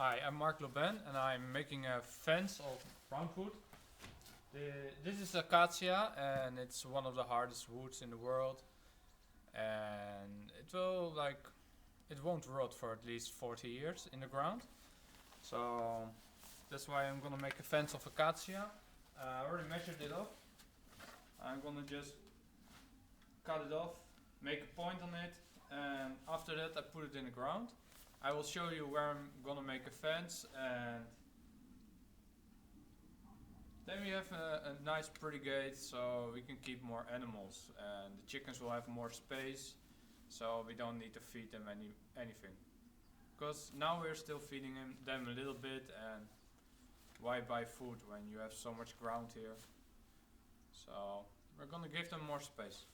Hi, I'm Mark Loben and I'm making a fence of roundwood. This is acacia and it's one of the hardest woods in the world, and it won't rot for at least 40 years in the ground. So that's why I'm gonna make a fence of acacia. I already measured it off. I'm gonna just cut it off, make a point on it, and after that I put it in the ground. I will show you where I'm gonna make a fence, and then we have a nice pretty gate so we can keep more animals, and the chickens will have more space so we don't need to feed them anything. Because now we're still feeding them a little bit, and why buy food when you have so much ground here? So we're gonna give them more space.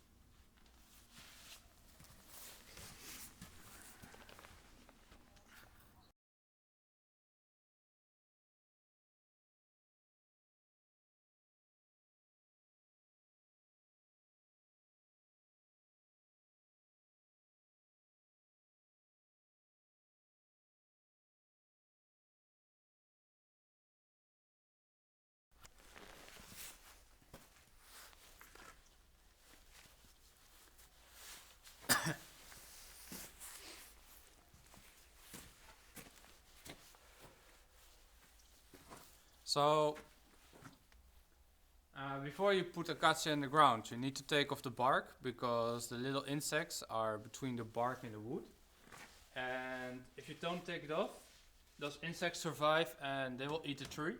So before you put acacia in the ground, you need to take off the bark because the little insects are between the bark and the wood. And if you don't take it off, those insects survive and they will eat the tree.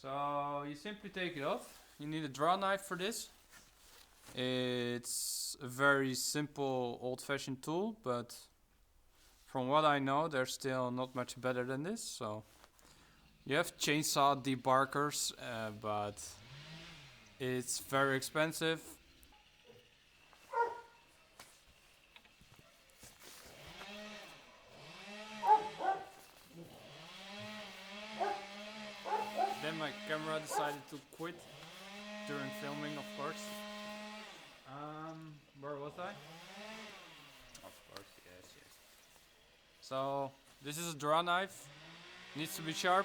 So you simply take it off. You need a draw knife for this. It's a very simple old-fashioned tool, but from what I know, they're still not much better than this. So you have chainsaw debarkers, but it's very expensive. Then my camera decided to quit during filming, of course. Where was I? Of course, yes. So this is a draw knife. Needs to be sharp,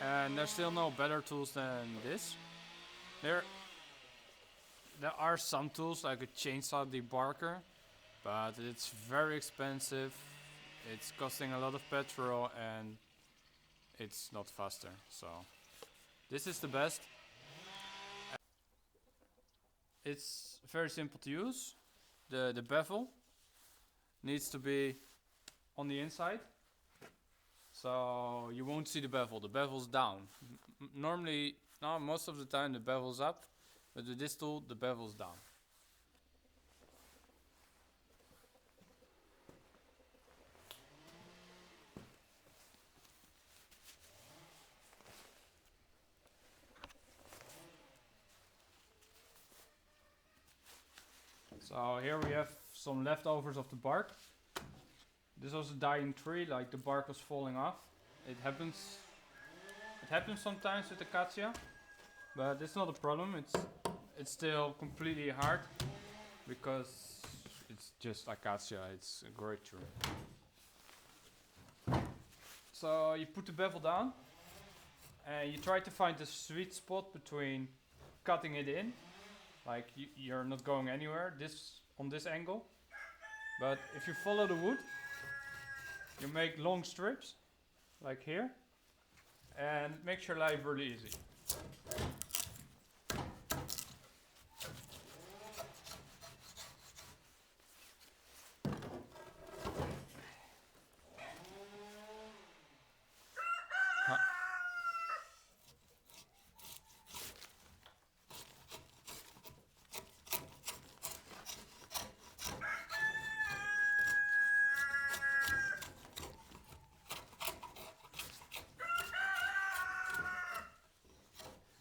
and there's still no better tools than this. There are some tools like a chainsaw debarker, but it's very expensive. It's costing a lot of petrol and it's not faster. So this is the best. It's very simple to use. The bevel needs to be on the inside, so you won't see the bevel. The bevel's down. Normally, no, most of the time the bevel's up, but with this tool the bevel's down. So here we have some leftovers of the bark. This was a dying tree, like the bark was falling off. It happens sometimes with acacia, but it's not a problem. It's still completely hard because it's just acacia. It's a great tree. So you put the bevel down and you try to find the sweet spot between cutting it in, like you're not going anywhere on this angle, but if you follow the wood, you make long strips like here, and it makes your life really easy.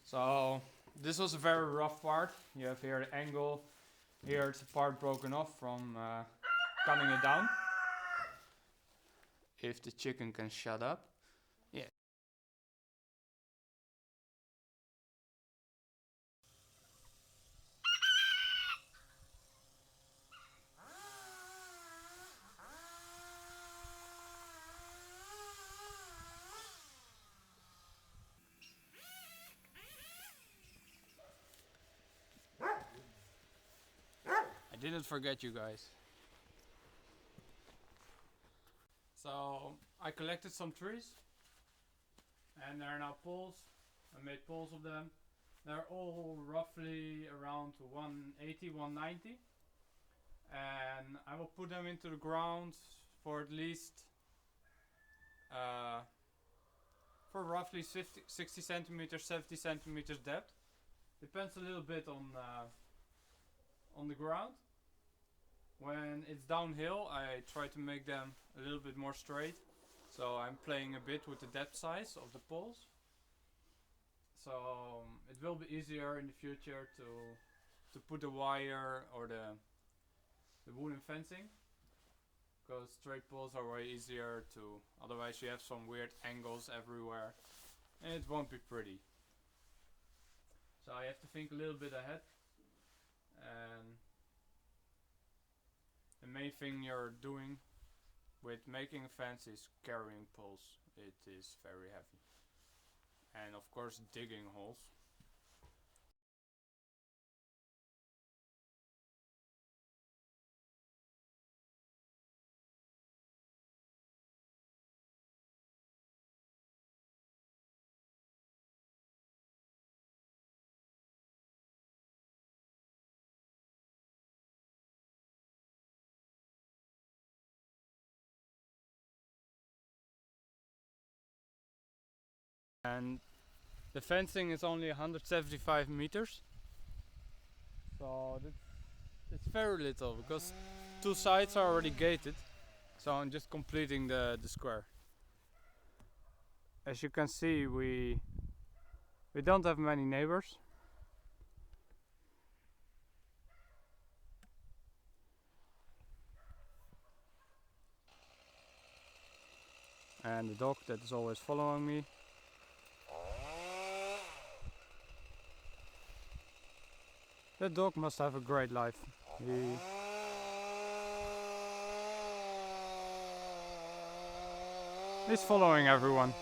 So this was a very rough part. You have here the angle. Here it's a part broken off from cutting it down. If the chicken can shut up. Yeah. didn't forget you guys. So I collected some trees, and there are now poles. I made poles of them. They're all roughly around 180, 190, and I will put them into the ground for at least for roughly 60 centimeters, 70 centimeters depth. Depends a little bit on the ground. When it's downhill, I try to make them a little bit more straight. So I'm playing a bit with the depth size of the poles. So it will be easier in the future to put the wire or the wooden fencing, because straight poles are way easier to, otherwise you have some weird angles everywhere and it won't be pretty. So I have to think a little bit ahead, and the main thing you're doing with making a fence is carrying poles. It is very heavy. And of course digging holes. And the fencing is only 175 meters. So it's very little, because two sides are already gated. So I'm just completing the square. As you can see, we don't have many neighbors. And the dog that is always following me. That dog must have a great life. He's following everyone.